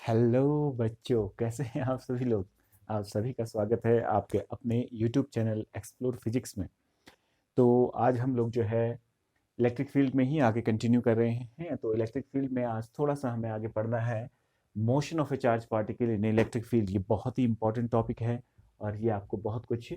Hello बच्चों, कैसे हैं आप सभी लोग। आप सभी का स्वागत है आपके अपने यूट्यूब चैनल एक्सप्लोर फिजिक्स में। तो आज हम लोग जो है इलेक्ट्रिक फील्ड में ही आगे कंटिन्यू कर रहे हैं। तो इलेक्ट्रिक फील्ड में आज थोड़ा सा हमें आगे पढ़ना है motion of a charge particle in electric field. ये बहुत ही इंपॉर्टेंट टॉपिक है और ये आपको बहुत कुछ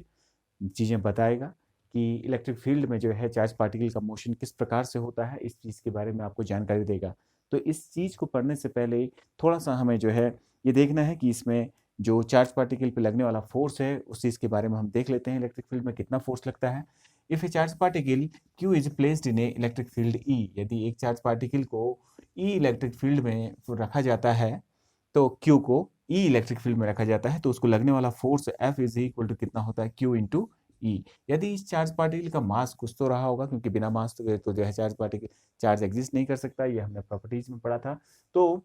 चीज़ें बताएगा कि इलेक्ट्रिक फील्ड में जो है चार्ज पार्टिकल का मोशन किस प्रकार से होता है, इस चीज़ के बारे में आपको जानकारी देगा। तो इस चीज़ को पढ़ने से पहले थोड़ा सा हमें जो है ये देखना है कि इसमें जो चार्ज पार्टिकल पे लगने वाला फोर्स है उस चीज़ के बारे में हम देख लेते हैं। इलेक्ट्रिक फील्ड में कितना फोर्स लगता है। If A charge particle Q is placed in a electric field E, यदि एक चार्ज पार्टिकल को E इलेक्ट्रिक फील्ड में रखा जाता है, तो Q को E इलेक्ट्रिक फील्ड में रखा जाता है, तो उसको लगने वाला force F is equal to कितना होता है, Q इंटू E। यदि इस चार्ज पार्टिकल का मास कुछ तो रहा होगा, क्योंकि बिना मास तो जो है चार्ज पार्टिकल चार्ज एग्जिस्ट नहीं कर सकता, ये हमने प्रॉपर्टीज में पढ़ा था। तो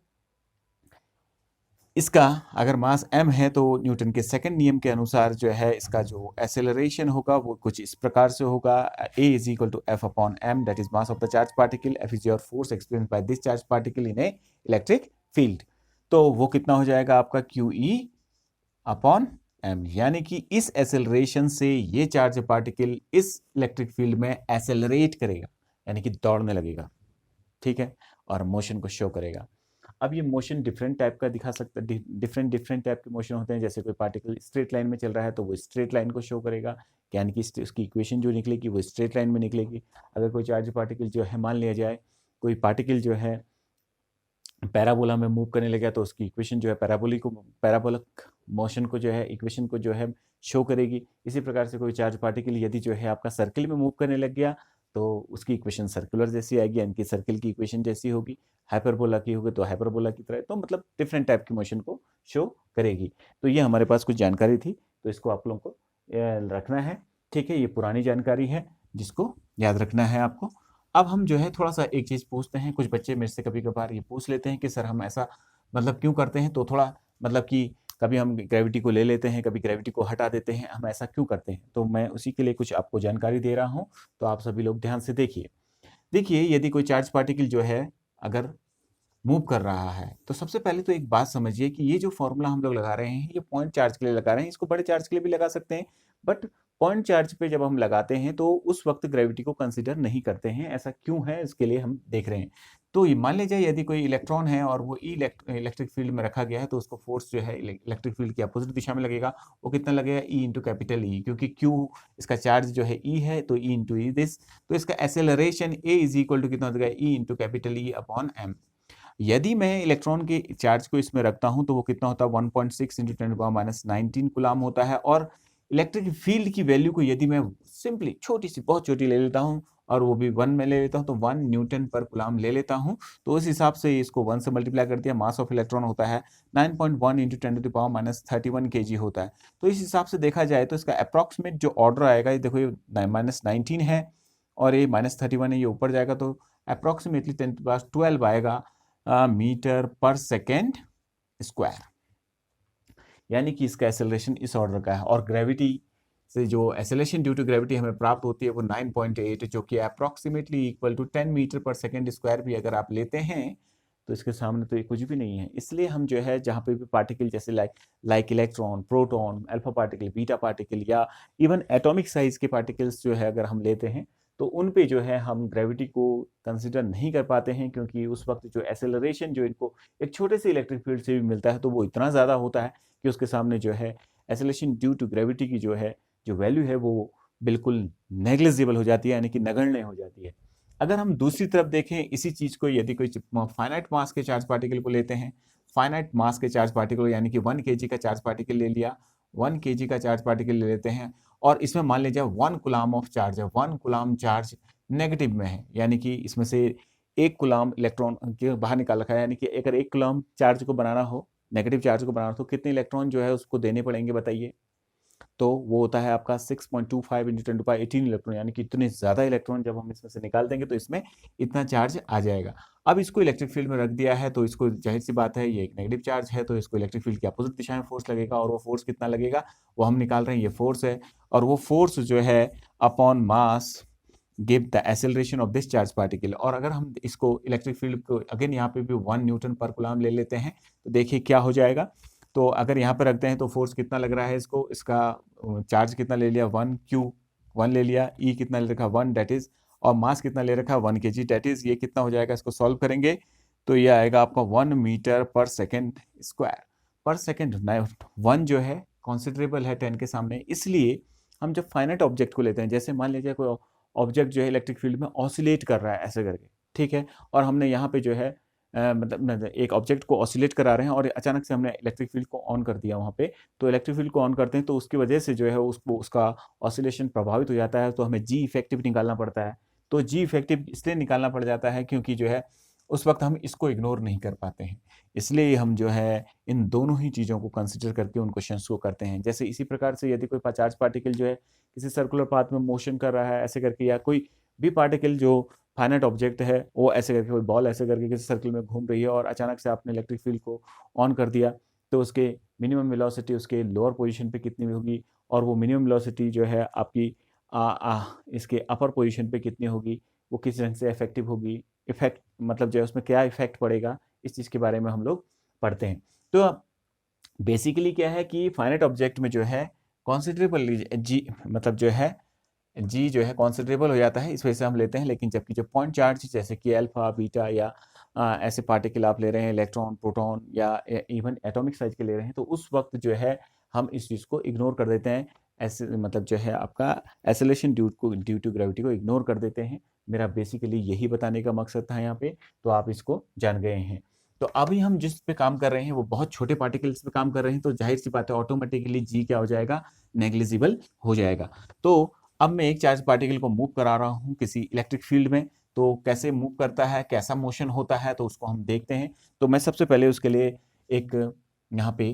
इसका अगर मास m है तो न्यूटन के सेकंड नियम के अनुसार जो है इसका जो एक्सेलरेशन होगा वो कुछ इस प्रकार से होगा। a is equal to F upon M, that is mass of the charge particle. f is your force experience by this charge particle in a electric field. तो वो कितना हो जाएगा आपका QE अपॉन m, यानी कि इस एक्सेलरेशन से ये चार्ज पार्टिकल इस इलेक्ट्रिक फील्ड में एक्सेलरेट करेगा, यानी कि दौड़ने लगेगा, ठीक है, और मोशन को शो करेगा। अब ये मोशन डिफरेंट टाइप का दिखा सकता है, डिफरेंट डिफरेंट टाइप के मोशन होते हैं। जैसे कोई पार्टिकल स्ट्रेट लाइन में चल रहा है तो वो स्ट्रेट लाइन को शो करेगा, यानी कि उसकी इक्वेशन जो निकलेगी वो स्ट्रेट लाइन में निकलेगी। अगर कोई चार्ज पार्टिकल जो है, मान लिया जाए कोई पार्टिकल जो है पैराबोला में मूव करने लगा, तो उसकी इक्वेशन जो है पैराबोलिक मोशन को जो है इक्वेशन को जो है शो करेगी। इसी प्रकार से कोई चार्ज पार्टिकल यदि जो है आपका सर्किल में मूव करने लग गया तो उसकी इक्वेशन सर्कुलर जैसी आएगी, यानी कि सर्किल की इक्वेशन जैसी होगी। हाइपरबोला की होगी तो हाइपरबोला की तरह, तो मतलब डिफरेंट टाइप की मोशन को शो करेगी। तो ये हमारे पास कुछ जानकारी थी, तो इसको आप लोगों को रखना है, ठीक है। ये पुरानी जानकारी है जिसको याद रखना है आपको। अब हम जो है थोड़ा सा एक चीज़ पूछते हैं। कुछ बच्चे मेरे से कभी कभार ये पूछ लेते हैं कि सर हम ऐसा मतलब क्यों करते हैं, तो थोड़ा मतलब कि कभी हम ग्रेविटी को ले लेते हैं, कभी ग्रेविटी को हटा देते हैं, हम ऐसा क्यों करते हैं। तो मैं उसी के लिए कुछ आपको जानकारी दे रहा हूँ, तो आप सभी लोग ध्यान से देखिए। देखिए, यदि कोई चार्ज पार्टिकल जो है अगर मूव कर रहा है, तो सबसे पहले तो एक बात समझिए कि ये जो फॉर्मूला हम लोग लगा रहे हैं ये पॉइंट चार्ज के लिए लगा रहे हैं। इसको बड़े चार्ज के लिए भी लगा सकते हैं, बट पॉइंट चार्ज पे जब हम लगाते हैं तो उस वक्त ग्रेविटी को कंसीडर नहीं करते हैं। ऐसा क्यों है, इसके लिए हम देख रहे हैं। तो ये मान लीजिए यदि कोई इलेक्ट्रॉन है और वो इलेक्ट्रिक फील्ड में रखा गया है, तो उसको फोर्स जो है इलेक्ट्रिक फील्ड की अपोजिट दिशा में लगेगा। वो कितना लगेगा, E इंटू कैपिटल E, क्योंकि Q इसका चार्ज जो है E है, तो E इंटू ई दिस। तो इसका acceleration A is equal to कितना हो जाएगा, E into capital E upon M। यदि मैं इलेक्ट्रॉन के चार्ज को इसमें रखता हूं तो वो कितना होता है, 1.6 इंटू 10⁻19 कूलाम होता है। और इलेक्ट्रिक फील्ड की वैल्यू को यदि मैं सिंपली छोटी सी बहुत छोटी ले लेता हूं और वो भी 1 में ले लेता हूं, तो 1 न्यूटन पर कूलाम ले लेता हूं, तो उस हिसाब से इसको 1 से मल्टीप्लाई कर दिया। मास ऑफ इलेक्ट्रॉन होता है 9.1 इंटू 10⁻31 kg होता है। तो इस हिसाब से देखा जाए तो इसका अप्रॉक्सीमेट जो ऑर्डर आएगा, ये देखो ये -19 है और ये -31 है, ये ऊपर जाएगा तो अप्रॉक्सीमेटली 10⁻12 आएगा मीटर पर सेकेंड स्क्वायर, यानी कि इसका एक्सेलरेशन इस ऑर्डर का है। और ग्रेविटी से जो एक्सेलरेशन ड्यू टू ग्रेविटी हमें प्राप्त होती है वो 9.8, जो कि अप्रॉक्सीमेटली इक्वल टू 10 मीटर पर सेकेंड स्क्वायर भी अगर आप लेते हैं तो इसके सामने तो ये कुछ भी नहीं है। इसलिए हम जो है जहाँ पे भी पार्टिकल जैसे like electron, proton, alpha particle, beta particle या इवन एटॉमिक साइज के पार्टिकल्स जो है अगर हम लेते हैं तो उन पे जो है हम ग्रेविटी को कंसिडर नहीं कर पाते हैं, क्योंकि उस वक्त जो एक्सेलरेशन जो इनको एक छोटे से इलेक्ट्रिक फील्ड से भी मिलता है तो वो इतना ज़्यादा होता है कि उसके सामने जो है एक्सेलरेशन ड्यू टू ग्रेविटी की जो वैल्यू है वो बिल्कुल नेग्लिजिबल हो जाती है, यानी कि नगण्य हो जाती है। अगर हम दूसरी तरफ देखें इसी चीज़ को, यदि कोई फाइनाइट मास के चार्ज पार्टिकल को लेते हैं, फाइनाइट मास के चार्ज पार्टिकल यानी कि 1 kg का चार्ज पार्टिकल ले लिया, 1 kg का चार्ज पार्टिकल ले लेते हैं और इसमें मान लीजिए 1 कूलाम ऑफ चार्ज है, 1 कूलाम चार्ज नेगेटिव में है, यानी कि इसमें से 1 कूलाम इलेक्ट्रॉन के बाहर निकाल रखा है। यानी कि अगर 1 कूलाम चार्ज को बनाना हो, नेगेटिव चार्ज को बनाना हो, तो कितने इलेक्ट्रॉन जो है उसको देने पड़ेंगे बताइए। तो वो होता है आपका 6.25 इंटू 10⁻18 इलेक्ट्रॉन, यानी कि इतने ज़्यादा इलेक्ट्रॉन जब हम इसमें से निकाल देंगे तो इसमें इतना चार्ज आ जाएगा। अब इसको इलेक्ट्रिक फील्ड में रख दिया है तो इसको जाहिर सी बात है ये एक नेगेटिव चार्ज है, तो इसको इलेक्ट्रिक फील्ड की अपोजिट दिशा में फोर्स लगेगा। और वो फोर्स कितना लगेगा वो हम निकाल रहे हैं, ये फोर्स है। और वो फोर्स जो है upon mass give the acceleration of this charge particle. और अगर हम इसको इलेक्ट्रिक फील्ड को अगेन यहाँ पे भी 1 न्यूटन पर कूलम्ब ले लेते हैं तो देखिए क्या हो जाएगा। तो अगर यहाँ पर रखते हैं तो फोर्स कितना लग रहा है इसको, इसका चार्ज कितना ले लिया 1 क्यू 1 ले लिया, ई कितना ले रखा 1 डेट इज, और मास कितना ले रखा 1 kg डेट इज, ये कितना हो जाएगा, इसको सॉल्व करेंगे तो ये आएगा आपका 1 मीटर पर सेकेंड स्क्वायर पर सेकेंड। 1 जो है कॉन्सिडरेबल है 10 के सामने, इसलिए हम जब फाइनाइट ऑब्जेक्ट को लेते हैं, जैसे मान लीजिए कोई ऑब्जेक्ट जो है इलेक्ट्रिक फील्ड में ऑसिलेट कर रहा है ऐसे करके, ठीक है, और हमने यहाँ पे जो है मतलब एक ऑब्जेक्ट को ऑसिलेट करा रहे हैं और अचानक से हमने इलेक्ट्रिक फील्ड को ऑन कर दिया वहाँ पे, तो इलेक्ट्रिक फील्ड को ऑन करते हैं तो उसकी वजह से जो है उसको उसका ऑसिलेशन प्रभावित हो जाता है, तो हमें जी इफेक्टिव निकालना पड़ता है। तो जी इफेक्टिव इसलिए निकालना पड़ जाता है क्योंकि जो है उस वक्त हम इसको इग्नोर नहीं कर पाते हैं, इसलिए हम जो है इन दोनों ही चीज़ों को कंसिडर करके उन क्वेश्चंस को करते हैं। जैसे इसी प्रकार से यदि कोई चार्ज पार्टिकल जो है किसी सर्कुलर पाथ में मोशन कर रहा है ऐसे करके, या कोई भी पार्टिकल जो फाइनाइट ऑब्जेक्ट है वो ऐसे करके, कोई बॉल ऐसे करके किसी सर्कल में घूम रही है और अचानक से आपने इलेक्ट्रिक फील्ड को ऑन कर दिया, तो उसके मिनिमम वेलोसिटी उसके लोअर पोजीशन पे कितनी होगी और वो मिनिमम वेलोसिटी जो है आपकी इसके अपर पोजीशन पे कितनी होगी, वो किस ढंग से इफेक्टिव होगी, इफेक्ट मतलब जो है उसमें क्या इफेक्ट पड़ेगा, इस चीज़ के बारे में हम लोग पढ़ते हैं। तो बेसिकली क्या है कि फाइनाइट ऑब्जेक्ट में जो है कॉन्सिडरेबल जी मतलब जो है जी जो है कॉन्सिडरेबल हो जाता है, इस वजह से हम लेते हैं। लेकिन जबकि जो पॉइंट चार्ज जैसे कि अल्फा बीटा या ऐसे पार्टिकल आप ले रहे हैं, इलेक्ट्रॉन प्रोटॉन या इवन एटॉमिक साइज के ले रहे हैं, तो उस वक्त जो है हम इस चीज़ को इग्नोर कर देते हैं, ऐसे मतलब जो है आपका एक्सेलरेशन ड्यू टू ग्रेविटी को इग्नोर कर देते हैं। मेरा बेसिकली यही बताने का मकसद था यहाँ पे, तो आप इसको जान गए हैं। तो अभी हम जिस पे काम कर रहे हैं वो बहुत छोटे पार्टिकल्स पे काम कर रहे हैं, तो जाहिर सी बात है ऑटोमेटिकली जी क्या हो जाएगा, नेग्लिजिबल हो जाएगा। तो अब मैं एक चार्ज पार्टिकल को मूव करा रहा हूँ किसी इलेक्ट्रिक फील्ड में, तो कैसे मूव करता है, कैसा मोशन होता है, तो उसको हम देखते हैं। तो मैं सबसे पहले उसके लिए एक यहाँ पे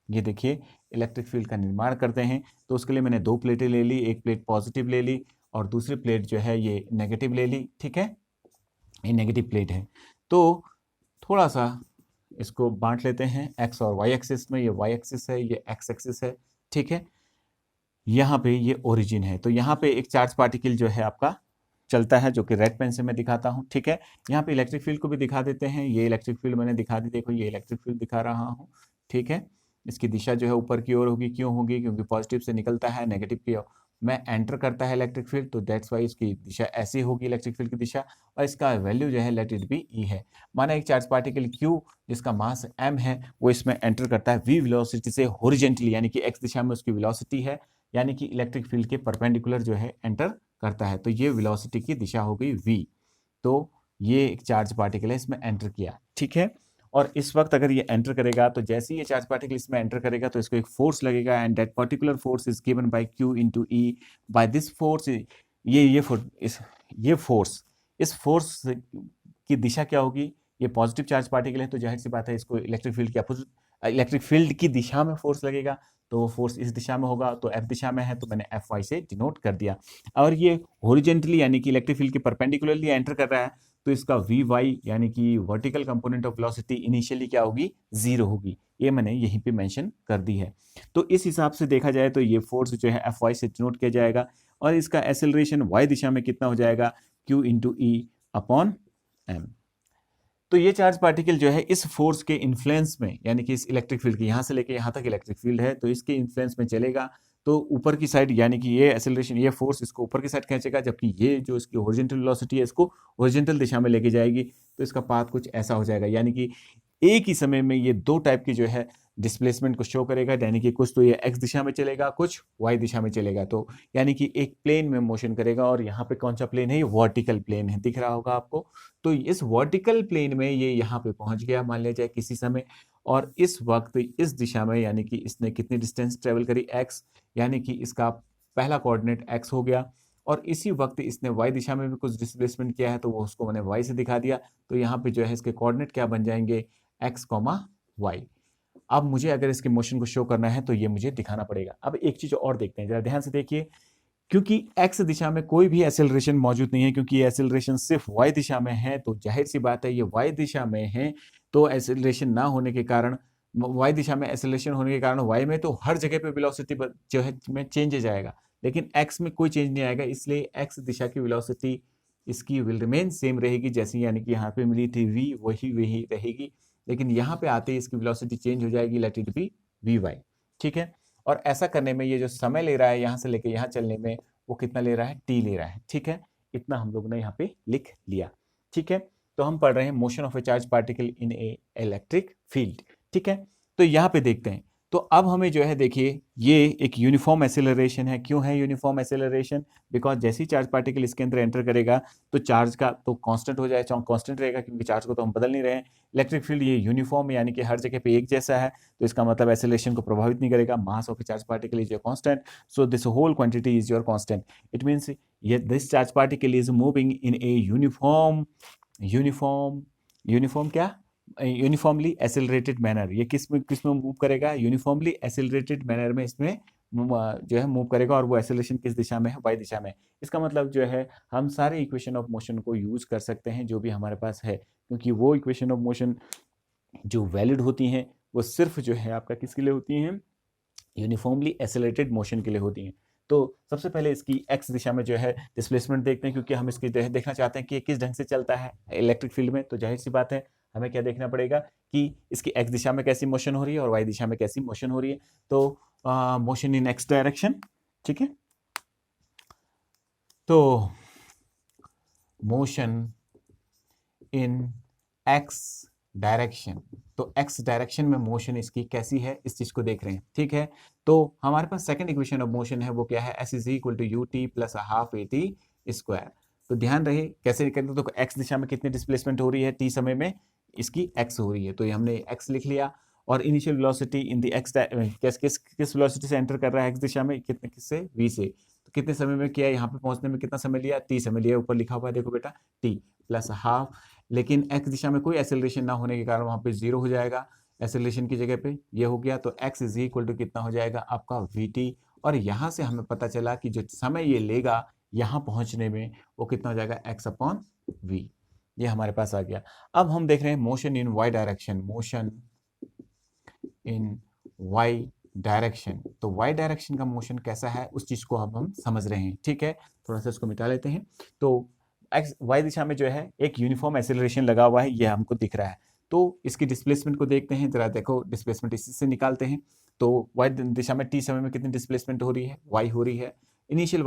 ये देखिए इलेक्ट्रिक फील्ड का निर्माण करते हैं। तो उसके लिए मैंने 2 प्लेटें ले ली, एक प्लेट पॉजिटिव ले ली और दूसरी प्लेट जो है ये नेगेटिव ले ली, ठीक है, ये नेगेटिव प्लेट है। तो थोड़ा सा इसको बांट लेते हैं एक्स और वाई एक्सिस में, ये वाई एक्सिस है, ये एक्स एक्सिस है, ठीक है, यहाँ पे ये ओरिजिन है। तो यहाँ पे एक चार्ज पार्टिकल जो है आपका चलता है, जो कि रेड पेन से मैं दिखाता हूँ, ठीक है। यहाँ पे इलेक्ट्रिक फील्ड को भी दिखा देते हैं, ये इलेक्ट्रिक फील्ड मैंने दिखा दी, देखो ये इलेक्ट्रिक फील्ड दिखा रहा हूँ, ठीक है। इसकी दिशा जो है ऊपर की ओर होगी, क्यों होगी, क्योंकि पॉजिटिव से निकलता है, नेगेटिव की ओर में एंटर करता है इलेक्ट्रिक फील्ड, तो दैट्स वाई इसकी दिशा ऐसी होगी इलेक्ट्रिक फील्ड की दिशा, और इसका वैल्यू जो है लेट इट बी ई है। माना एक चार्ज पार्टिकल क्यू जिसका मास m है वो इसमें एंटर करता है v वेलोसिटी से हॉरिजॉन्टली, यानी कि x दिशा में उसकी वेलोसिटी है, यानी कि इलेक्ट्रिक फील्ड के परपेंडिकुलर जो है एंटर करता है, तो ये वेलोसिटी की दिशा हो गई v। तो ये एक चार्ज पार्टिकल है, इसमें एंटर किया, ठीक है। और इस वक्त अगर ये एंटर करेगा तो जैसे ही ये चार्ज पार्टिकल इसमें एंटर करेगा तो इसको एक फोर्स लगेगा, and that particular force is given by q into e। By this force इस फोर्स की दिशा क्या होगी, ये पॉजिटिव चार्ज पार्टिकल है तो जाहिर सी बात है इसको इलेक्ट्रिक फील्ड के अपोजिट, इलेक्ट्रिक फील्ड की दिशा में फोर्स लगेगा, तो वो फोर्स इस दिशा में होगा, तो एफ दिशा में है तो मैंने एफ वाई से डिनोट कर दिया। और ये हॉरिजॉन्टली यानी कि इलेक्ट्रिक फील्ड के परपेंडिकुलरली एंटर कर रहा है, तो इसका वी वाई यानी कि vertical component of velocity initially क्या होगी, 0 होगी, ये मैंने यहीं पे मेंशन कर दी है। तो इस हिसाब से देखा जाए तो ये फोर्स जो है एफ वाई से डिनोट किया जाएगा, और इसका एक्सेलरेशन वाई दिशा में कितना हो जाएगा, Q into E upon M. तो ये चार्ज पार्टिकल जो है इस फोर्स के इन्फ्लुएंस में, यानी कि इस इलेक्ट्रिक फील्ड की यहाँ से लेके यहाँ तक इलेक्ट्रिक फील्ड है, तो इसके इन्फ्लुएंस में चलेगा, तो ऊपर की साइड यानी कि ये एक्सेलरेशन, ये फोर्स इसको ऊपर की साइड खींचेगा, जबकि ये जो इसकी हॉरिजॉन्टल वेलोसिटी है इसको हॉरिजॉन्टल दिशा में लेके जाएगी, तो इसका पाथ कुछ ऐसा हो जाएगा, यानी कि एक ही समय में ये 2 टाइप की जो है डिस्प्लेसमेंट को शो करेगा, यानी कि कुछ तो ये एक्स दिशा में चलेगा, कुछ वाई दिशा में चलेगा, तो यानी कि एक प्लेन में मोशन करेगा। और यहाँ पे कौन सा प्लेन है, ये वर्टिकल प्लेन है, दिख रहा होगा आपको। तो इस वर्टिकल प्लेन में ये यहाँ पे पहुंच गया मान लिया जाए किसी समय, और इस वक्त इस दिशा में यानी कि इसने कितनी डिस्टेंस ट्रेवल करी, एक्स, यानी कि इसका पहला कोऑर्डिनेट एक्स हो गया, और इसी वक्त इसने वाई दिशा में भी कुछ डिस्प्लेसमेंट किया है, तो वो उसको मैंने वाई से दिखा दिया। तो यहाँ पे जो है इसके कोऑर्डिनेट क्या बन जाएंगे, एक्स कॉमा वाई। अब मुझे अगर इसके मोशन को शो करना है तो ये मुझे दिखाना पड़ेगा। अब एक चीज और देखते हैं, जरा ध्यान से देखिए, क्योंकि एक्स दिशा में कोई भी एक्सेलरेशन मौजूद नहीं है, क्योंकि ये एक्सेलरेशन सिर्फ वाई दिशा में है, तो जाहिर सी बात है ये वाई दिशा में है, तो एक्सेलरेशन ना होने के कारण, वाई दिशा में एक्सेलरेशन होने के कारण वाई में तो हर जगह पे वेलोसिटी जो है में चेंज जाएगा, लेकिन x में कोई चेंज नहीं आएगा, इसलिए x दिशा की वेलोसिटी इसकी विल रिमेन सेम रहेगी, जैसे यानी कि यहाँ पे मिली थी v वही वही रहेगी, लेकिन यहाँ पे आते ही इसकी वेलोसिटी चेंज हो जाएगी, लेट इट बी vy। ठीक है, और ऐसा करने में ये जो समय ले रहा है यहाँ से लेके यहाँ चलने में, वो कितना ले रहा है, t ले रहा है। ठीक है, इतना हम लोग ने यहाँ पे लिख लिया। ठीक है, तो हम पढ़ रहे हैं motion of a charge particle in a electric field. ठीक है, तो यहाँ पे देखते हैं, तो अब हमें जो है देखिए ये एक यूनिफॉर्म एक्सेलरेशन है। क्यों है यूनिफॉर्म एक्सेलरेशन? बिकॉज जैसे ही चार्ज पार्टिकल इसके अंदर एंटर करेगा तो चार्ज का तो कांस्टेंट हो जाएगा, कांस्टेंट रहेगा, क्योंकि चार्ज को तो हम बदल नहीं रहे हैं। इलेक्ट्रिक फील्ड ये यूनिफॉर्म यानी कि हर जगह पे एक जैसा है, तो इसका मतलब एक्सेलरेशन को प्रभावित नहीं करेगा। Mass of a charge particle is your constant, so this whole quantity is your constant. It means this charge particle is moving in a uniform क्या, यूनिफॉर्मली एसिलरेटेड मैनर। ये किस में मूव करेगा? यूनिफॉर्मली एसिलरेटेड मैनर में इसमें जो है move करेगा, और वो एसिलेशन किस दिशा में है? वाई दिशा में। इसका मतलब जो है हम सारे इक्वेशन ऑफ मोशन को यूज कर सकते हैं जो भी हमारे पास है, क्योंकि वो इक्वेशन ऑफ मोशन जो वैलिड होती हैं वो सिर्फ जो है आपका किसके लिए होती हैं? यूनिफॉर्मली एसिलेटेड मोशन के लिए होती हैं। तो सबसे पहले इसकी एक्स दिशा में जो है डिस्प्लेसमेंट देखते हैं, क्योंकि हम इसकी देखना चाहते हैं कि किस ढंग से चलता है इलेक्ट्रिक फील्ड में। तो जाहिर सी बात है हमें क्या देखना पड़ेगा कि इसकी एक्स दिशा में कैसी मोशन हो रही है और वाई दिशा में कैसी मोशन हो रही है। तो मोशन इन एक्स डायरेक्शन। ठीक है, तो मोशन इन एक्स डायरेक्शन, तो एक्स डायरेक्शन में मोशन इसकी कैसी है, इस चीज को देख रहे हैं। ठीक है, तो हमारे पास सेकंड इक्वेशन ऑफ मोशन है, वो क्या है? s is equal to U T plus half A T square. तो ध्यान रहे कैसे निकलते, तो एक्स दिशा में कितनी डिस्प्लेसमेंट हो रही है, टी समय में इसकी एक्स हो रही है, तो ये हमने एक्स लिख लिया। और initial velocity in the x किस वेलोसिटी से एंटर कर रहा है एक्स दिशा में, कितने किससे? v से। तो कितने समय में किया, यहाँ पे पहुंचने में कितना समय लिया? t समय लिया, ऊपर लिखा हुआ है देखो बेटा, t प्लस हाफ। लेकिन एक्स दिशा में कोई एक्सेलरेशन ना होने के कारण वहां पे जीरो हो जाएगा, एक्सेलरेशन की जगह पे ये हो गया। तो x इज इक्वल टू कितना हो जाएगा आपका vt। और यहाँ से हमें पता चला कि जो समय ये लेगा यहाँ पहुंचने में वो कितना हो जाएगा, x अपॉन v। ये हमारे पास आ गया। अब हम देख रहे हैं motion in y direction, motion in y direction. तो y डायरेक्शन का मोशन कैसा है उस चीज को अब हम समझ रहे हैं। ठीक है, थोड़ा सा इसको मिटा लेते हैं। तो एक्स वाई दिशा में जो है एक यूनिफॉर्म एक्सेलरेशन लगा हुआ है, ये हमको दिख रहा है। तो इसकी डिस्प्लेसमेंट को देखते हैं जरा, देखो डिस्प्लेसमेंट इसी से निकालते हैं। तो वाई दिशा में टी समय में कितनी डिस्प्लेसमेंट हो रही है? वाई हो रही है। इनिशियल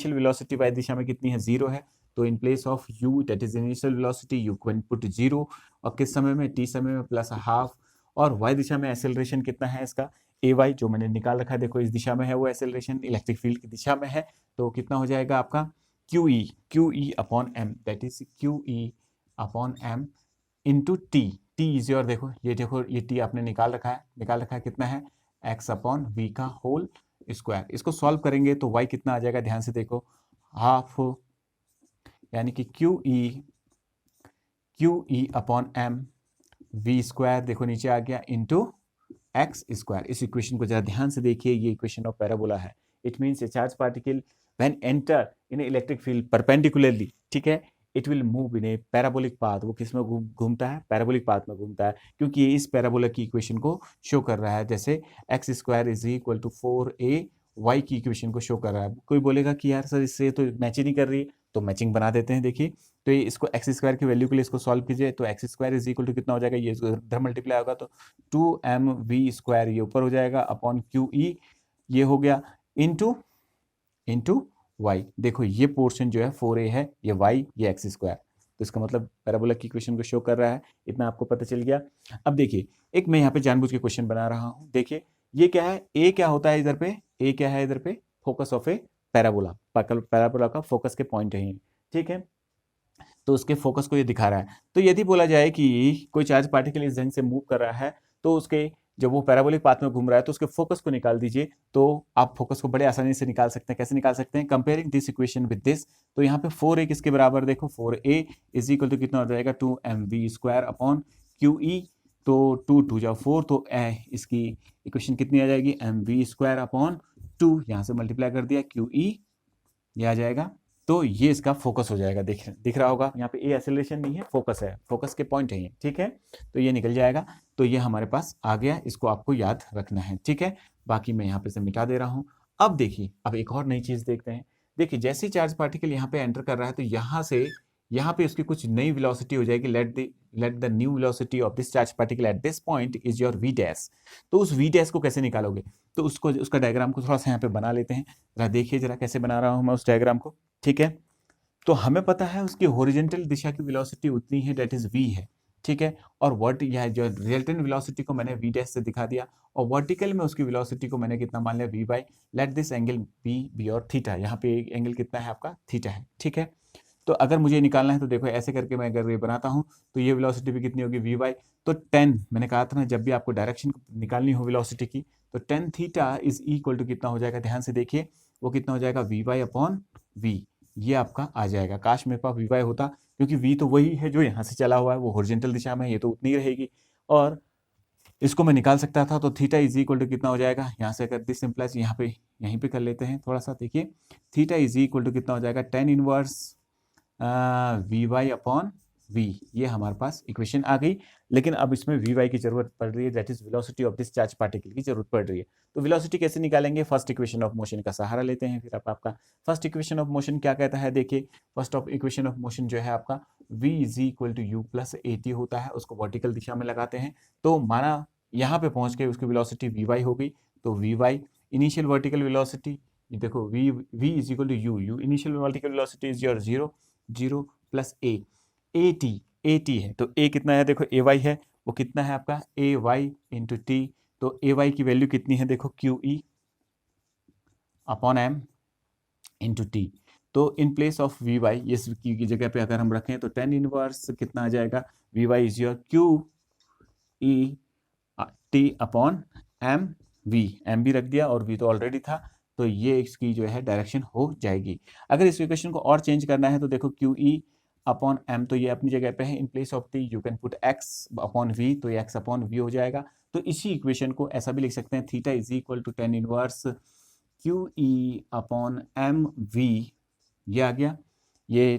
वेलोसिटी वाई दिशा में कितनी है? जीरो है। तो in place of u that is initial velocity you can put zero, और किस समय में? टी समय में प्लस हाफ। और वाई दिशा में एक्सेलरेशन कितना है इसका? ए वाई जो मैंने निकाल रखा है, देखो इस दिशा में है वो एक्सेलरेशन, इलेक्ट्रिक फील्ड की दिशा में है। तो कितना हो जाएगा आपका QE upon M, that is QE upon M into T. T is your, देखो ये टी आपने निकाल रखा है कितना है? x अपॉन वी का होल स्क्वायर। इसको सॉल्व करेंगे तो y कितना आ जाएगा, ध्यान से देखो, हाफ, यानी कि QE upon M V square, देखो नीचे आ गया, इंटू एक्स स्क्वायर। इस इक्वेशन को जरा ध्यान से देखिए, ये इक्वेशन ऑफ पैराबोला है। It means a charge particle when enter in electric field perpendicularly, ठीक है, it will move in a parabolic path. वो किस में घूमता है? पैराबोलिक पाथ में घूमता है, क्योंकि ये इस पैराबोला की इक्वेशन को शो कर रहा है। जैसे X square is equal to 4a Y की इक्वेशन को शो कर रहा है। कोई बोलेगा कि यार सर इससे तो मैच ही नहीं कर रही, तो मैचिंग बना देते हैं। देखिए, तो ये इसको एक्स स्क्वायर की वैल्यू के लिए इसको सॉल्व कीजिए, तो X square is equal to कितना हो जाएगा, ये इधर मल्टीप्लाई होगा तो 2mv स्क्वायर ये ऊपर हो जाएगा अपॉन QE ये हो गया इंटू y। देखो ये पोर्शन जो है 4a है, ये y, ये एक्स स्क्वायर। तो इसका मतलब पैराबोला की इक्वेशन को शो कर रहा है। इतना आपको पता चल गया। अब देखिए, एक मैं यहाँ पे जानबूझ के क्वेश्चन बना रहा हूँ। देखिए ये क्या है, ए क्या होता है इधर पे, ए क्या है इधर पे? Focus of A parabola. Parabola का फोकस के पॉइंट है, ठीक है, तो उसके फोकस को ये दिखा रहा है। तो यदि बोला जाए कि कोई चार्ज पार्टिकल इस ढंग से मूव कर रहा है, तो उसके जब वो पैराबोलिक पाथ में घूम रहा है तो उसके फोकस को निकाल दीजिए। तो आप फोकस को बड़े आसानी से निकाल सकते हैं। कैसे निकाल सकते हैं? Comparing this equation with this. तो यहाँ पे 4a किसके बराबर? देखो 4a इज इक्वल टू कितना हो जाएगा, 2mv स्क्वायर अपॉन QE। तो 2 2 जाओ 4, तो इसकी इक्वेशन कितनी आ जाएगी, mv स्क्वायर अपॉन 2, यहाँ से मल्टीप्लाई कर दिया, QE ये आ जाएगा। तो ये इसका फोकस हो जाएगा। दिख रहा होगा यहाँ पे, ए एक्सेलरेशन नहीं है, फोकस है, फोकस के पॉइंट है ये, ठीक है। तो ये निकल जाएगा। तो ये हमारे पास आ गया, इसको आपको याद रखना है, ठीक है। बाकी मैं यहाँ पे से मिटा दे रहा हूँ। अब देखिए, अब एक और नई चीज देखते हैं। देखिए जैसे ही चार्ज पार्टिकल यहाँ पे एंटर कर रहा है तो यहाँ से यहाँ पे उसकी कुछ नई वेलोसिटी हो जाएगी। Let the new velocity of this charge particle at this point is your V dash. तो उस वी डैश को कैसे निकालोगे, तो उसको उसका डायग्राम को थोड़ा सा यहाँ पे बना लेते हैं। जरा देखिए जरा कैसे बना रहा हूँ मैं उस डायग्राम को। ठीक है, तो हमें पता है उसकी हॉरिजॉन्टल दिशा की वेलोसिटी उतनी है, डेट इज वी है। ठीक है, और वर्ट यह जो रिजल्टेंट वेलोसिटी को मैंने वी डैश से दिखा दिया, और वर्टिकल में उसकी वेलोसिटी को मैंने कितना मान लिया, V by let this angle be और थीटा। यहाँ पे एंगल कितना है आपका, थीटा है। ठीक है, तो अगर मुझे निकालना है तो देखो ऐसे करके मैं अगर ये बनाता हूँ तो ये वेलोसिटी भी कितनी होगी, वी बाई, तो 10, मैंने कहा था ना जब भी आपको डायरेक्शन निकालनी हो वेलोसिटी की तो tan theta is equal to कितना हो जाएगा, ध्यान से देखिए वो कितना हो जाएगा, वी बाई अपॉन वी। ये आपका आ जाएगा। काश मेरे पास वी बाई होता, क्योंकि वी तो वही है जो यहाँ से चला हुआ है, वो हॉरिजॉन्टल दिशा में, ये तो उतनी रहेगी, और इसको मैं निकाल सकता था। तो थीटा इज इक्वल टू कितना हो जाएगा, यहाँ से अगर दिस सिंप्लाइज यहाँ पे यहीं पे कर लेते हैं थोड़ा सा, देखिए थीटा इज इक्वल टू कितना हो जाएगा, tan inverse V Y upon V. ये हमारे पास इक्वेशन आ गई। लेकिन अब इसमें वी वाई की जरूरत पड़ रही है, that is velocity of this charge particle की जरूरत पड़ रही है। तो वेलोसिटी कैसे निकालेंगे, फर्स्ट इक्वेशन ऑफ मोशन का सहारा लेते हैं। फिर आपका फर्स्ट इक्वेशन ऑफ मोशन क्या कहता है, देखिए first of equation of motion जो है आपका v is equal to U plus A T होता है, उसको वर्टिकल दिशा में लगाते हैं। तो माना यहाँ पे पहुंच के उसकी वेलोसिटी वी वाई हो गई, तो V Y initial vertical velocity, देखो v is equal to U initial vertical velocity is your zero plus A T है। तो ए कितना है, देखो ए वाई है, वो कितना है आपका ए वाई इंटू टी। तो ए वाई की वैल्यू कितनी है, देखो Q E upon M into T. तो in place of V Y, इस क्यू की जगह पे अगर हम रखें तो टेन इनवर्स कितना आ जाएगा, V Y is your Q E T upon M V. M भी रख दिया और वी तो ऑलरेडी था, तो ये इसकी जो है डायरेक्शन हो जाएगी। अगर इस इक्वेशन को और चेंज करना है तो देखो क्यू ई अपॉन एम, तो ये अपनी जगह पे है। In place of T you can put X upon V, तो ये एक्स अपॉन वी हो जाएगा। तो इसी इक्वेशन को ऐसा भी लिख सकते हैं, theta is equal to tan inverse Q E upon M V. ये आ गया, ये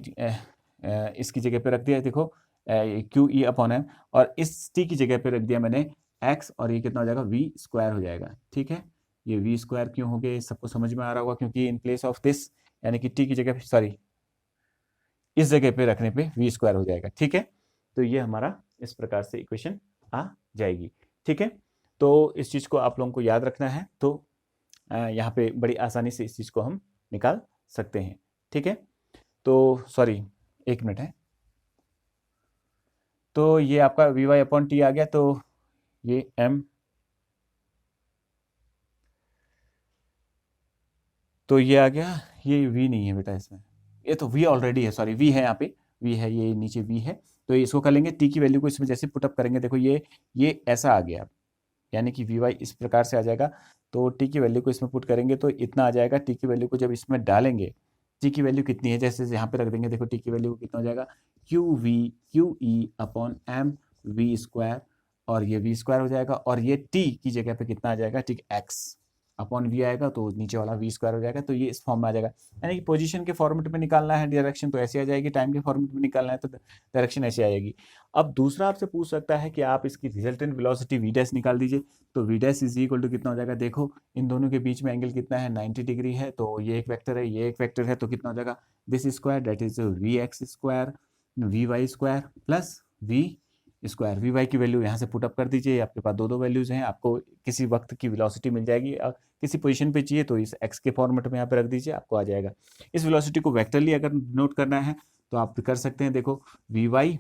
इसकी जगह पे रख दिया, देखो क्यू ई अपॉन एम, और इस टी की जगह पे रख दिया मैंने एक्स, और ये कितना हो जाएगा, वी स्क्वायर हो जाएगा। ठीक है, ये वी स्क्वायर क्यों हो गया, सबको समझ में आ रहा होगा, क्योंकि इन प्लेस ऑफ दिस यानी कि टी की जगह, सॉरी इस जगह पे रखने पे वी स्क्वायर हो जाएगा। ठीक है, तो ये हमारा इस प्रकार से इक्वेशन आ जाएगी। ठीक है, तो इस चीज़ को आप लोगों को याद रखना है, तो यहाँ पे बड़ी आसानी से इस चीज़ को हम निकाल सकते हैं। ठीक है, तो सॉरी एक मिनट है, तो ये आपका वी वाई अपॉन टी आ गया, तो ये एम, तो ये आ गया, ये वी नहीं है बेटा इसमें, ये तो वी ऑलरेडी है, सॉरी वी है, यहाँ पे वी है, ये नीचे वी है। तो इसको कर लेंगे, टी की वैल्यू को इसमें जैसे पुटअप करेंगे, देखो ये ऐसा आ गया, यानी कि वी वाई इस प्रकार से आ जाएगा। तो टी की वैल्यू को इसमें पुट करेंगे तो इतना आ जाएगा। टी की वैल्यू को जब इसमें डालेंगे, टी की वैल्यू कितनी है, जैसे यहाँ पे रख देंगे, देखो टी की वैल्यू कितना हो जाएगा, Q E upon M V square, और ये वी स्क्वायर हो जाएगा, और ये टी की जगह पे कितना आ जाएगा, ठीक एक्स अपॉन वी आएगा, तो नीचे वाला वी स्क्वायर हो जाएगा। तो ये इस फॉर्म में आ जाएगा, यानी कि पोजीशन के फॉर्मेट में निकालना है डायरेक्शन तो ऐसे आ जाएगी, टाइम के फॉर्मेट में निकालना है तो डायरेक्शन ऐसे आएगी। अब दूसरा आपसे पूछ सकता है कि आप इसकी रिजल्टेंट वेलोसिटी वी डैश निकाल दीजिए, तो V dash is equal to कितना हो जाएगा, देखो इन दोनों के बीच में एंगल कितना है, 90 डिग्री है, तो ये एक वेक्टर है, ये एक वेक्टर है, तो कितना हो जाएगा, this square that is V X square V Y square plus V square. V Y की वैल्यू यहाँ से पुटअप कर दीजिए, आपके पास दो वैल्यूज हैं, आपको किसी वक्त की वेलोसिटी मिल जाएगी, किसी पोजीशन पे चाहिए तो इस एक्स के फॉर्मेट में यहाँ पे रख दीजिए, आपको आ जाएगा। इस वेलोसिटी को वेक्टरली अगर नोट करना है तो आप कर सकते हैं, देखो वी वाई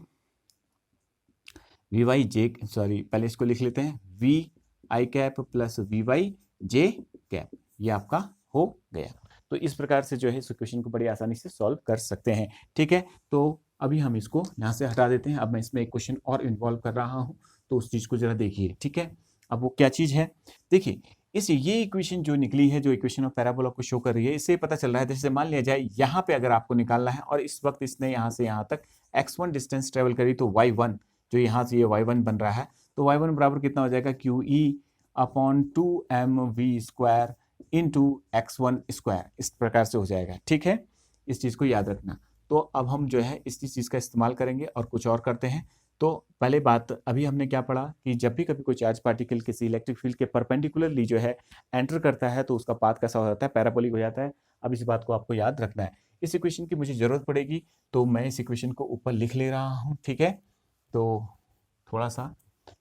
जे, सॉरी पहले इसको लिख लेते हैं, V I cap plus V Y J cap, ये आपका हो गया। तो इस प्रकार से जो है इस क्वेश्चन को बड़ी आसानी से सॉल्व कर सकते हैं। ठीक है, तो अभी हम इसको यहाँ से हटा देते हैं। अब मैं इसमें एक क्वेश्चन और इन्वॉल्व कर रहा हूँ, तो उस चीज़ को जरा देखिए। ठीक है, अब वो क्या चीज़ है, देखिए ये इक्वेशन जो निकली है, जो इक्वेशन ऑफ पैराबोला को शो कर रही है, इससे पता चल रहा है, जैसे मान लिया जाए यहाँ पे अगर आपको निकालना है और इस वक्त इसने यहाँ से यहाँ तक x1 डिस्टेंस ट्रेवल करी, तो y1 जो यहाँ से ये y1 बन रहा है, तो y1 बराबर कितना हो जाएगा, Q E upon 2mv square into x1 square, इस प्रकार से हो जाएगा। ठीक है, इस चीज़ को याद रखना। तो अब हम जो है इस चीज़ का इस्तेमाल करेंगे और कुछ और करते हैं। तो पहले बात अभी हमने क्या पढ़ा कि जब भी कभी कोई चार्ज पार्टिकल किसी इलेक्ट्रिक फील्ड के परपेंडिकुलरली जो है एंटर करता है तो उसका पाथ कैसा हो जाता है, पैराबोलिक हो जाता है। अब इस बात को आपको याद रखना है। इस इक्वेशन की मुझे जरूरत पड़ेगी तो मैं इस इक्वेशन को ऊपर लिख ले रहा हूँ, ठीक है। तो थोड़ा सा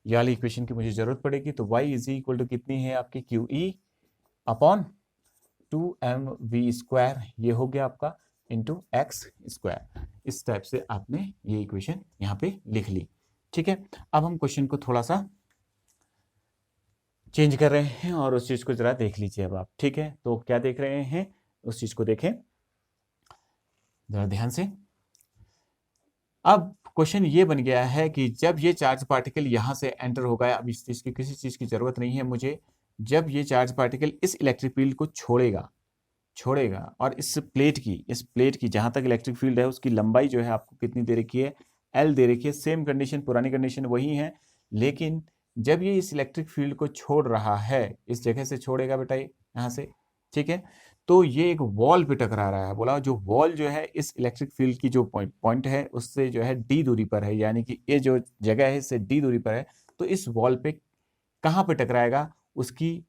ये वाली इक्वेशन की मुझे जरूरत पड़ेगी। तो y इज इक्वल टू कितनी है आपकी QE अपॉन 2mv², ये हो गया आपका इंटू x²। इस टाइप से आपने ये इक्वेशन यहाँ पे लिख ली, ठीक है। अब हम क्वेश्चन को थोड़ा सा चेंज कर रहे हैं और उस चीज को जरा देख लीजिए अब आप, ठीक है। तो क्या देख रहे हैं, उस चीज को देखें जरा ध्यान से। अब क्वेश्चन ये बन गया है कि जब ये चार्ज पार्टिकल यहां से एंटर होगा, अब इस चीज की किसी चीज की जरूरत नहीं है मुझे, जब ये चार्ज पार्टिकल इस इलेक्ट्रिक फील्ड को छोड़ेगा और इस प्लेट की जहां तक इलेक्ट्रिक फील्ड है उसकी लंबाई जो है आपको कितनी दे रखी है, L दे रखी है। सेम कंडीशन, पुरानी कंडीशन वही है, लेकिन जब ये इस इलेक्ट्रिक फील्ड को छोड़ रहा है, इस जगह से छोड़ेगा बेटा यहाँ से, ठीक है। तो ये एक वॉल पे टकरा रहा है। बोला जो वॉल जो है इस इलेक्ट्रिक फील्ड की जो पॉइंट है उससे जो है d दूरी पर है, यानी कि ये जो जगह है इससे d दूरी पर है। तो इस वॉल पे कहाँ पे टकराएगा, उसकी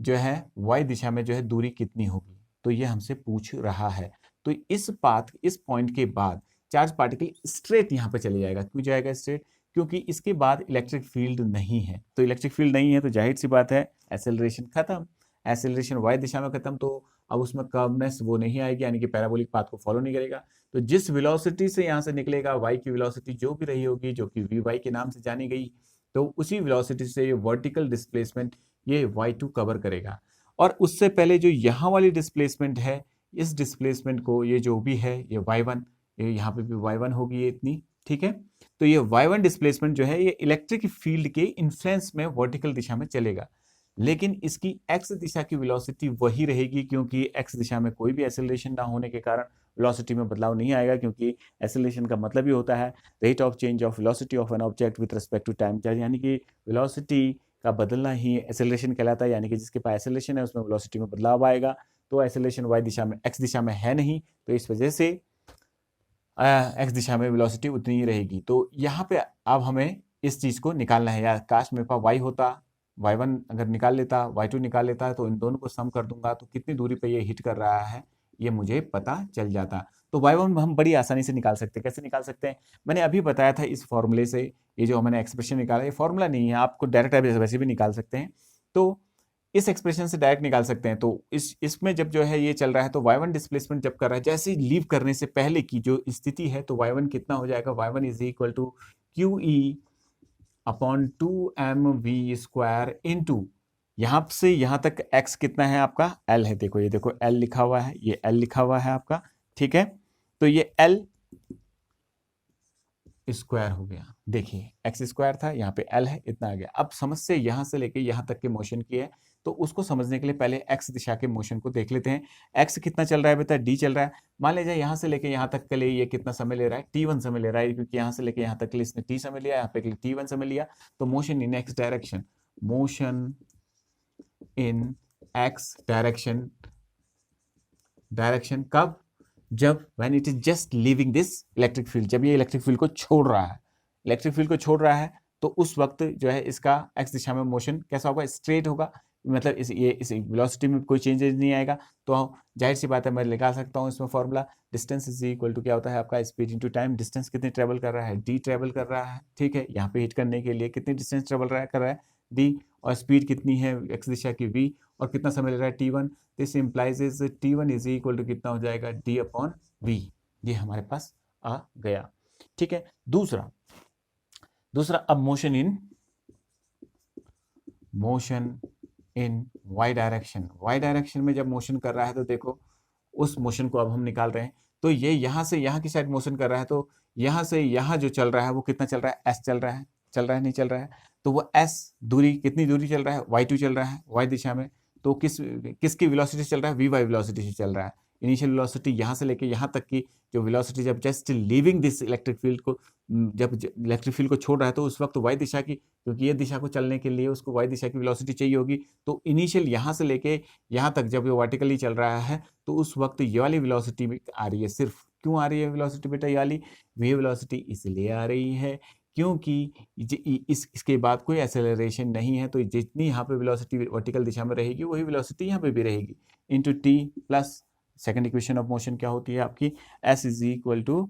जो है y दिशा में जो है दूरी कितनी होगी, तो ये हमसे पूछ रहा है। तो इस पॉइंट के बाद चार्ज पार्टिकल स्ट्रेट यहाँ पे चले जाएगा। क्यों जाएगा स्ट्रेट, क्योंकि इसके बाद इलेक्ट्रिक फील्ड नहीं है। तो इलेक्ट्रिक फील्ड नहीं है तो जाहिर सी बात है एक्सेलरेशन खत्म, एक्सेलरेशन y दिशा में खत्म। तो अब उसमें कर्वनेस वो नहीं आएगी, यानी कि पैराबोलिक पाथ को फॉलो नहीं करेगा। तो जिस वेलोसिटी से यहाँ से निकलेगा, y की वेलोसिटी जो भी रही होगी, जो कि vy के नाम से जानी गई, तो उसी वेलोसिटी से ये वर्टिकल डिस्प्लेसमेंट ये y2 कवर करेगा। और उससे पहले जो यहाँ वाली डिस्प्लेसमेंट है, इस डिस्प्लेसमेंट को ये जो भी है ये y1, ये यहाँ पे भी y1 होगी ये इतनी, ठीक है। तो ये y1 डिस्प्लेसमेंट जो है ये इलेक्ट्रिक फील्ड के इन्फ्लुएंस में वर्टिकल दिशा में चलेगा, लेकिन इसकी x दिशा की वेलोसिटी वही रहेगी, क्योंकि x दिशा में कोई भी एक्सेलरेशन ना होने के कारण वेलोसिटी में बदलाव नहीं आएगा। क्योंकि एक्सेलरेशन का मतलब ही होता है rate of change of velocity of an object with respect to time, यानी कि वेलोसिटी का बदलना ही एक्सेलरेशन कहलाता है। यानी कि जिसके पास एक्सेलरेशन है उसमें वेलोसिटी में बदलाव आएगा। तो एक्सेलरेशन y दिशा में, x दिशा में है नहीं, तो इस वजह से x दिशा में वेलोसिटी उतनी ही रहेगी। तो यहाँ पे अब हमें इस चीज को निकालना है। या काश मेरे पास y होता, y1 अगर निकाल लेता, y2 निकाल लेता, तो इन दोनों को सम कर दूंगा तो कितनी दूरी पे ये हिट कर रहा है ये मुझे पता चल जाता। तो y1 हम बड़ी आसानी से निकाल सकते हैं। कैसे निकाल सकते हैं, मैंने अभी बताया था इस फॉर्मूले से। ये जो मैंने एक्सप्रेशन निकाला ये फॉर्मूला नहीं है, आपको डायरेक्ट वैसे भी निकाल सकते हैं। तो इस एक्सप्रेशन से डायरेक्ट निकाल सकते हैं। तो इसमें जब जो है ये चल रहा है तो y1 डिस्प्लेसमेंट जब कर रहा है, जैसे ही लीव करने से पहले की जो स्थिति है, तो y1 कितना हो जाएगा, y1 is equal to QE upon 2mv² into यहाँ से यहाँ तक x कितना है आपका, L है। देखो ये देखो L लिखा हुआ है, ये L लिखा हुआ है आपका, ठीक है। तो ये L स्क्वायर हो गया। देखिए x² था, यहाँ पे L है, इतना आ गया। अब समस्या यहाँ से लेके यहाँ तक के मोशन की है, तो उसको समझने के लिए पहले x दिशा के मोशन को देख लेते हैं। x कितना चल रहा है बेटा, d चल रहा है। मान लीजिए यहाँ से लेके यहाँ तक के लिए ये कितना समय ले रहा है, t1 समय ले रहा है, क्योंकि यहाँ से लेके यहाँ तक के लिए इसने t समय लिया, यहाँ पे t1 समय लिया। तो motion in x direction, motion in x direction कब, जब when it is just leaving this electric field, जब ये इलेक्ट्रिक फील्ड को छोड़ रहा है, इलेक्ट्रिक फील्ड को छोड़ रहा है, तो उस वक्त जो है इसका x दिशा में मोशन कैसा होगा, स्ट्रेट होगा। मतलब इस वेलोसिटी में कोई चेंजेस नहीं आएगा। तो जाहिर सी बात है मैं निकाल सकता हूँ इसमें formula, distance is equal to क्या होता है आपका, स्पीड इनटू टाइम। डिस्टेंस कितनी ट्रेवल कर रहा है, d ट्रेवल कर रहा है, ठीक है। यहाँ पे हिट करने के लिए कितनी डिस्टेंस ट्रेवल कर रहा है d, और स्पीड कितनी है x दिशा की v, और कितना समय ले रहा है t1। This implies is t1 is equal to कितना हो जाएगा, d अपॉन v। ये हमारे पास आ गया, ठीक है। दूसरा अब मोशन इन y डायरेक्शन में जब मोशन कर रहा है, तो देखो उस मोशन को अब हम निकाल रहे हैं। तो ये यहाँ से यहाँ की साइड मोशन कर रहा है, तो यहाँ से यहाँ जो चल रहा है वो कितना चल रहा है, s चल रहा है नहीं चल रहा है। तो वो s दूरी, कितनी दूरी चल रहा है, y2 चल रहा है y दिशा में। तो किसकी वेलोसिटी चल रहा है, vy वेलोसिटी से चल रहा है। इनिशियल वेलोसिटी यहाँ से लेके यहाँ तक की जो वेलोसिटी जब just leaving this electric field को, जब इलेक्ट्रिक फील्ड को छोड़ रहा है, तो उस वक्त y दिशा की, क्योंकि ये दिशा को चलने के लिए उसको y दिशा की वेलोसिटी चाहिए होगी। तो इनिशियल यहाँ से लेके यहाँ तक जब ये वर्टिकली चल रहा है, तो उस वक्त ये वाली वेलोसिटी आ रही है। सिर्फ क्यों आ रही है वेलोसिटी बेटा, ये वाली वेलोसिटी इसलिए आ रही है क्योंकि इसके बाद कोई एक्सेलरेशन नहीं है, तो जितनी यहाँ पे वेलोसिटी वर्टिकल दिशा में रहेगी वही वेलोसिटी यहाँ पे भी रहेगी, into T plus second equation of motion क्या होती है आपकी, S is equal to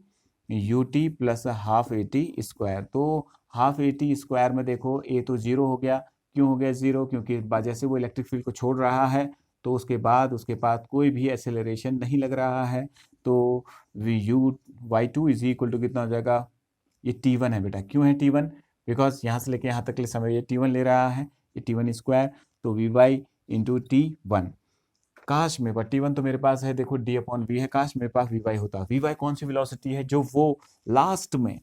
U T plus half A T square. तो हाफ ए टी स्क्वायर में देखो ए तो जीरो हो गया, क्यों हो गया जीरो, क्योंकि जैसे वो इलेक्ट्रिक फील्ड को छोड़ रहा है तो उसके पास कोई भी एक्सेलरेशन नहीं लग रहा है, तो U Y two is equal to कितना हो जाएगा, ये T1 है बेटा, क्यों है T1, बिकॉज यहाँ से लेके यहाँ तक के समय ये T1 ले रहा है, ये T1 स्क्वायर, तो वी वाई इंटू T1। काश मेरे पास T1 तो मेरे पास है, देखो D अपॉन वी है, काश मेरे पास वी वाई होता। वी वाई कौन सी वेलोसिटी है, जो वो लास्ट में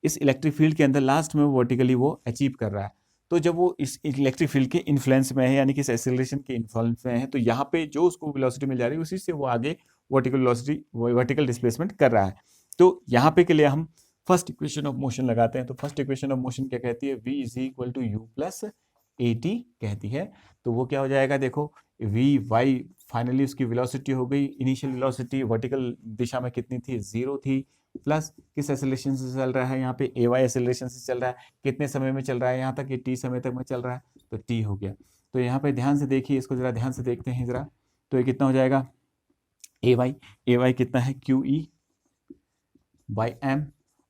इस इलेक्ट्रिक फील्ड के अंदर लास्ट में वो वर्टिकली वो अचीव कर रहा है। तो जब वो इस इलेक्ट्रिक फील्ड के इन्फ्लुएंस में है, यानी कि इस एक्सेलरेशन के इन्फ्लुएंस में है, तो यहाँ पे जो उसको वेलोसिटी मिल जा रही है उसी से वो आगे वर्टिकल वेलोसिटी वर्टिकल डिस्प्लेसमेंट कर रहा है। तो यहाँ पे के लिए हम फर्स्ट इक्वेशन ऑफ मोशन लगाते हैं। तो फर्स्ट इक्वेशन ऑफ मोशन क्या कहती है, v is equal to U plus A T कहती है। तो वो क्या हो जाएगा, देखो वी वाई फाइनली उसकी वेलोसिटी हो गई, इनिशियल वेलोसिटी वर्टिकल दिशा में कितनी थी, 0 थी, प्लस किस एक्सेलरेशन से चल रहा है, यहाँ पे ए वाई एक्सेलरेशन से चल रहा है, कितने समय में चल रहा है, यहाँ तक ये टी समय तक में चल रहा है, तो टी हो गया। तो यहाँ पे ध्यान से देखिए, इसको जरा ध्यान से देखते हैं जरा, तो ये कितना हो जाएगा, ए वाई कितना है, क्यू ई बाई एम,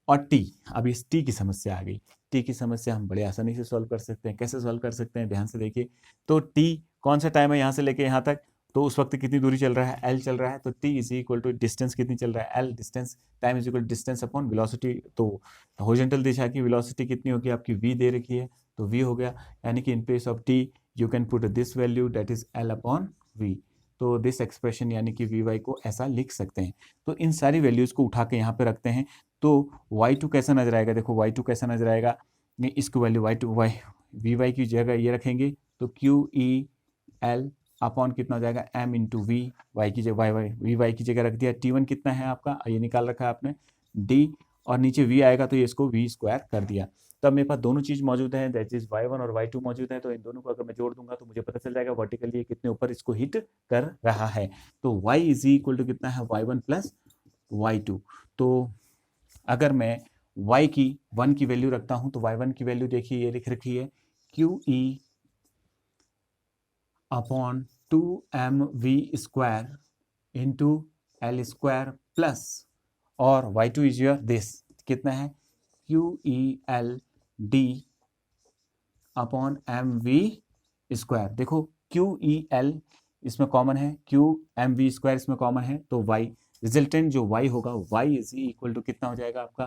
और टी। अब इस टी की समस्या आ गई। टी की समस्या हम बड़े आसानी से सॉल्व कर सकते हैं। कैसे सॉल्व कर सकते हैं, ध्यान से देखिए। तो टी कौन सा टाइम है यहाँ से लेके यहाँ तक, तो उस वक्त कितनी दूरी चल रहा है, एल चल रहा है, तो T is equal to distance कितनी चल रहा है, L distance, time is equal to distance upon velocity. तो हॉरिजॉन्टल दिशा की वेलोसिटी कितनी होगी आपकी, वी दे रखी है, तो वी हो गया, यानी कि in place of T you can put this value that is L upon V. तो दिस एक्सप्रेशन यानी कि वी वाई को ऐसा लिख सकते हैं। तो इन सारी वैल्यूज को उठा के यहाँ पे रखते हैं, तो y2 कैसा नजर आएगा, देखो y2 कैसा नजर आएगा, इसको वैल्यू वी वाई की जगह ये रखेंगे, तो क्यू ई एल अपॉन कितना हो जाएगा, m इंटू वी वाई की जगह वी वाई की जगह रख दिया। T1 कितना है आपका, ये निकाल रखा है आपने d, और नीचे v आएगा तो ये इसको v स्क्वायर कर दिया। तो अब मेरे पास दोनों चीज मौजूद है, दैट इज y1 और y2 मौजूद है। तो इन दोनों को अगर मैं जोड़ दूंगा तो मुझे पता चल जाएगा वर्टिकली ये कितने ऊपर इसको हिट कर रहा है। तो y इज इक्वल टू कितना है, y1 प्लस y2। तो अगर मैं y की 1 की वैल्यू रखता हूं तो y1 की वैल्यू देखिए ये लिख रखी है, Q E upon 2mv square into L square plus, और y2 इज योर दिस कितना है, Q E L D upon M V square. देखो क्यू ई एल इसमें कॉमन है, क्यू एम वी स्क्वायर इसमें कॉमन है, तो y रिजल्टेंट जो y होगा, y इज इक्वल टू कितना हो जाएगा आपका,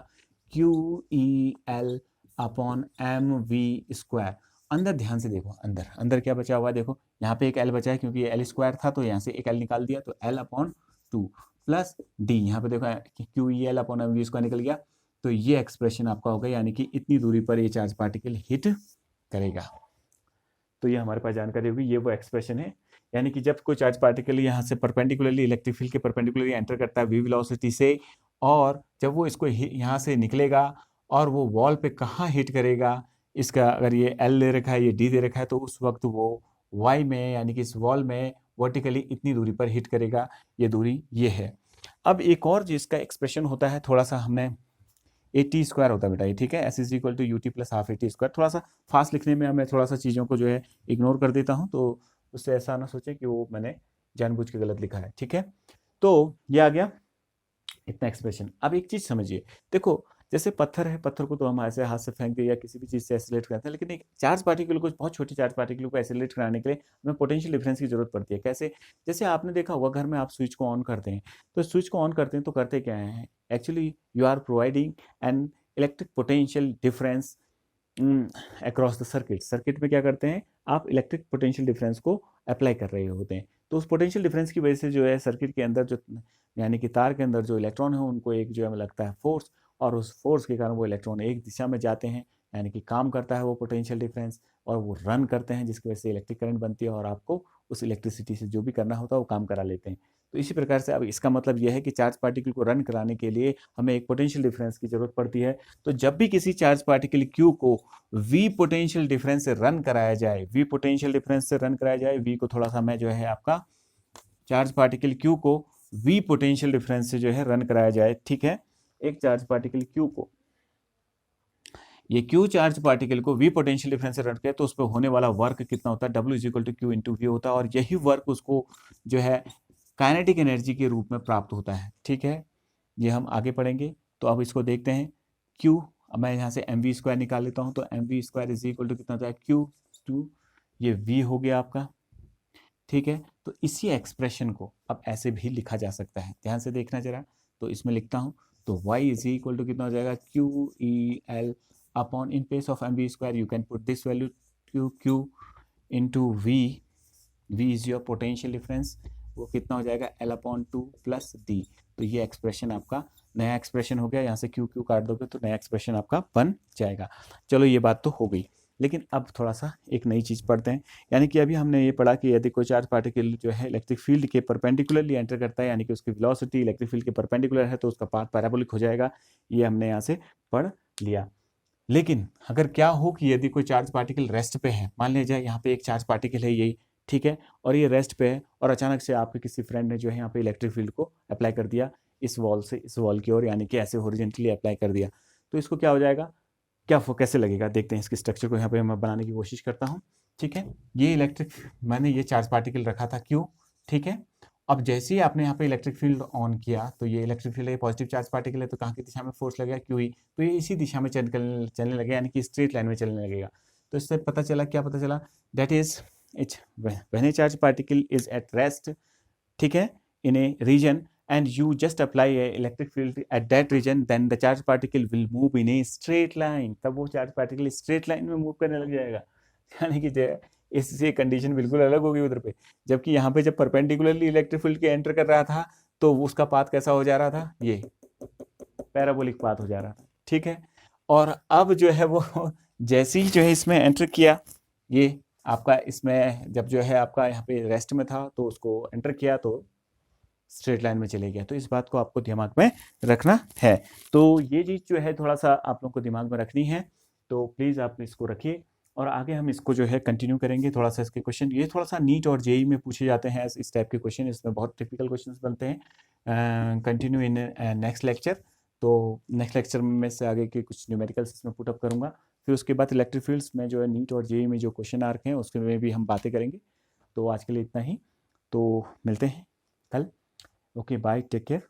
Q E L upon M V square. अंदर ध्यान से देखो, अंदर अंदर क्या बचा हुआ है, देखो यहाँ पे एक l बचा है, क्योंकि ये l स्क्वायर था तो यहाँ से एक l निकाल दिया, तो l अपॉन 2 प्लस डी, यहाँ पे देखो Q E L upon M V square निकल गया। तो ये एक्सप्रेशन आपका होगा, यानी कि इतनी दूरी पर ये चार्ज पार्टिकल हिट करेगा। तो ये हमारे पास जानकारी होगी, ये वो एक्सप्रेशन है, यानी कि जब कोई चार्ज पार्टिकल यहाँ से परपेंडिकुलरली इलेक्ट्रिक फील्ड के परपेंडिकुलरली एंटर करता है वी वेलोसिटी से, और जब वो इसको यहाँ से निकलेगा और वो वॉल पे कहाँ हिट करेगा, इसका अगर ये एल दे रखा है, ये डी दे रखा है, तो उस वक्त वो वाई में यानी कि इस वॉल में वर्टिकली इतनी दूरी पर हिट करेगा, ये दूरी ये है। अब एक और जिसका एक्सप्रेशन होता है, थोड़ा सा हमने ए टी स्क्वायर होता है बेटा ये, ठीक है, S is equal to U T plus half A T square. थोड़ा सा फास्ट लिखने में मैं थोड़ा सा चीज़ों को जो है इग्नोर कर देता हूँ, तो उससे ऐसा ना सोचे कि वो मैंने जानबूझ के गलत लिखा है, ठीक है। तो ये आ गया इतना एक्सप्रेशन। अब एक चीज़ समझिए, देखो जैसे पत्थर है, पत्थर को तो हम ऐसे हाथ से फेंक दे या किसी भी चीज़ से एक्सेलरेट करते हैं, लेकिन एक चार्ज पार्टिकल को, बहुत छोटी चार्ज पार्टिकल को एक्सेलरेट कराने के लिए हमें पोटेंशियल डिफरेंस की जरूरत पड़ती है। कैसे, जैसे आपने देखा होगा घर में आप स्विच को ऑन करते हैं, तो स्विच को ऑन करते हैं तो करते क्या है, actually you are providing an electric potential difference across the circuit. Circuit में क्या करते हैं, आप इलेक्ट्रिक पोटेंशियल डिफरेंस को अप्लाई कर रहे होते हैं, तो उस पोटेंशियल डिफरेंस की वजह से जो है सर्किट के अंदर जो यानी कि तार के अंदर जो इलेक्ट्रॉन है उनको एक जो है लगता है फोर्स, और उस फोर्स के कारण वो इलेक्ट्रॉन एक दिशा में जाते हैं, यानी कि काम करता है वो पोटेंशियल डिफरेंस, और वो रन करते हैं जिसकी वजह से इलेक्ट्रिक करंट बनती है, और आपको उस इलेक्ट्रिसिटी से जो भी करना होता है वो काम करा लेते हैं। तो इसी प्रकार से अब इसका मतलब यह है कि चार्ज पार्टिकल को रन कराने के लिए हमें एक पोटेंशियल डिफरेंस की जरूरत पड़ती है। तो जब भी किसी चार्ज पार्टिकल क्यू को वी पोटेंशियल डिफरेंस से रन कराया जाए, वी पोटेंशियल डिफरेंस से रन कराया जाए, वी को थोड़ा सा मैं जो है आपका चार्ज पार्टिकल क्यू को वी पोटेंशियल डिफरेंस से जो है रन कराया जाए, ठीक है, एक चार्ज पार्टिकल क्यू को ये क्यू चार्ज पार्टिकल को वी पोटेंशियल डिफरेंस से रन किया तो उस पर होने वाला वर्क कितना होता है, W is equal to Q into V होता है, और यही वर्क उसको जो है काइनेटिक एनर्जी के रूप में प्राप्त होता है। ठीक है, ये हम आगे पढ़ेंगे। तो अब इसको देखते हैं। क्यू, अब मैं यहाँ से एम वी स्क्वायर निकाल लेता हूँ, तो M V square is equal to कितना होता है, क्यू टू, ये वी हो गया आपका। ठीक है, तो इसी एक्सप्रेशन को अब ऐसे भी लिखा जा सकता है, ध्यान से देखना जरा। तो इसमें लिखता हूँ, तो y इज इक्वल टू कितना हो जाएगा, Q E L upon, in place of M V square you can put this value Q into V, V is your potential difference, वो कितना हो जाएगा, L upon two plus D. तो ये expression आपका नया एक्सप्रेशन हो गया, यहाँ से क्यू क्यू काट दोगे तो नया एक्सप्रेशन आपका बन जाएगा। चलो ये बात तो हो गई, लेकिन अब थोड़ा सा एक नई चीज़ पढ़ते हैं। यानी कि अभी हमने ये पढ़ा कि यदि कोई चार्ज पार्टिकल जो है इलेक्ट्रिक फील्ड के परपेंडिकुलरली एंटर करता है, यानी कि उसकी वेलोसिटी इलेक्ट्रिक फील्ड के परपेंडिकुलर है, तो उसका पाथ पैराबोलिक हो जाएगा। ये हमने यहाँ से पढ़ लिया। लेकिन अगर क्या हो कि यदि कोई चार्ज पार्टिकल रेस्ट पे है, मान लीजिए यहाँ पे एक चार्ज पार्टिकल है यही, ठीक है, और ये रेस्ट पे है, और अचानक से आपके किसी फ्रेंड ने जो है यहाँ पे इलेक्ट्रिक फील्ड को अप्लाई कर दिया इस वॉल से इस वॉल की ओर, यानी कि ऐसे हॉरिजॉन्टली अप्लाई कर दिया, तो इसको क्या हो जाएगा, क्या कैसे लगेगा, देखते हैं। इसके स्ट्रक्चर को यहाँ पे मैं बनाने की कोशिश करता हूँ। ठीक है, ये इलेक्ट्रिक, मैंने ये चार्ज पार्टिकल रखा था क्यू, ठीक है। अब जैसे ही आपने यहाँ पे इलेक्ट्रिक फील्ड ऑन किया, तो ये इलेक्ट्रिक फील्ड है, पॉजिटिव चार्ज पार्टिकल है, तो कहाँ की दिशा में फोर्स लगेगा, क्यू ही, तो ये इसी दिशा में चलने लगेगा, यानी कि स्ट्रेट लाइन में चलने लगेगा। तो इससे पता चला, क्या पता चला, that is it when A charge particle is at rest, ठीक है, in a region, and you just apply a electric field at that region, then the charge particle will move in a straight line, तब वो charge particle straight line में move करने लग जाएगा। यानी कि इससे कंडीशन बिल्कुल अलग होगी उधर पे, जबकि यहाँ पे जब परपेंडिकुलरली इलेक्ट्रिक फील्ड के एंटर कर रहा था तो उसका पाथ कैसा हो जा रहा था, ये पैराबोलिक पाथ हो जा रहा था। ठीक है, और अब जो है वो जैसे ही जो है इसमें एंटर किया, ये आपका इसमें जब जो है आपका यहाँ पे रेस्ट में था तो उसको एंटर किया तो स्ट्रेट लाइन में चले गया। तो इस बात को आपको दिमाग में रखना है। तो ये चीज़ जो है थोड़ा सा आप लोगों को दिमाग में रखनी है, तो प्लीज़ आप इसको रखिए, और आगे हम इसको जो है कंटिन्यू करेंगे। थोड़ा सा इसके क्वेश्चन ये थोड़ा सा नीट और जेई में पूछे जाते हैं इस टाइप के क्वेश्चन, इसमें बहुत टिपिकल क्वेश्चन बनते हैं। Continue in next lecture. तो नेक्स्ट लेक्चर में से आगे के कुछ न्यूमेरिकल्स इसमें पुटअप करूँगा, फिर उसके बाद इलेक्ट्रिक फील्ड्स में जो है नीट और जेई में जो क्वेश्चन आ रखे हैं उसके में भी हम बातें करेंगे। तो आज के लिए इतना ही, तो मिलते हैं कल। Okay, bye, take care.